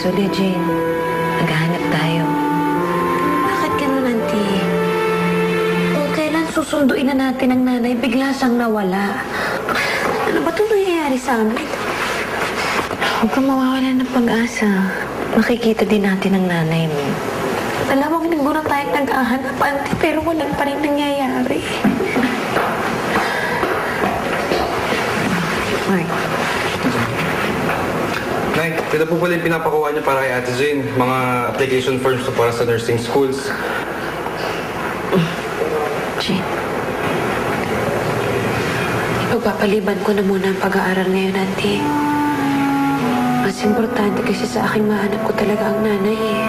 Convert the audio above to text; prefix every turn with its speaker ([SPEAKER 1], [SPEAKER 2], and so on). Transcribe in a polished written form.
[SPEAKER 1] Actually, Jane, naghahanap tayo.
[SPEAKER 2] Bakit ganun, Auntie? Kung kailan susunduin na natin ang nanay, bigla siyang nawala. Ano ba ito nangyayari sa amin?
[SPEAKER 1] Huwag kang mawawala ng pag-asa. Makikita din natin ang nanay mo.
[SPEAKER 2] Dalawang linggo na tayo nag-ahanap, Auntie, pero walang pa rin nangyayari.
[SPEAKER 1] Mark.
[SPEAKER 3] Nay, ito po pala yung pinapakuha niyo para kay Ate Jane. Mga application forms to para sa nursing schools.
[SPEAKER 1] Jane.
[SPEAKER 2] Ipagpapaliban ko na muna ang pag-aaral ngayon, Auntie. Mas importante kasi sa akin mahanap ko talaga ang nanay eh.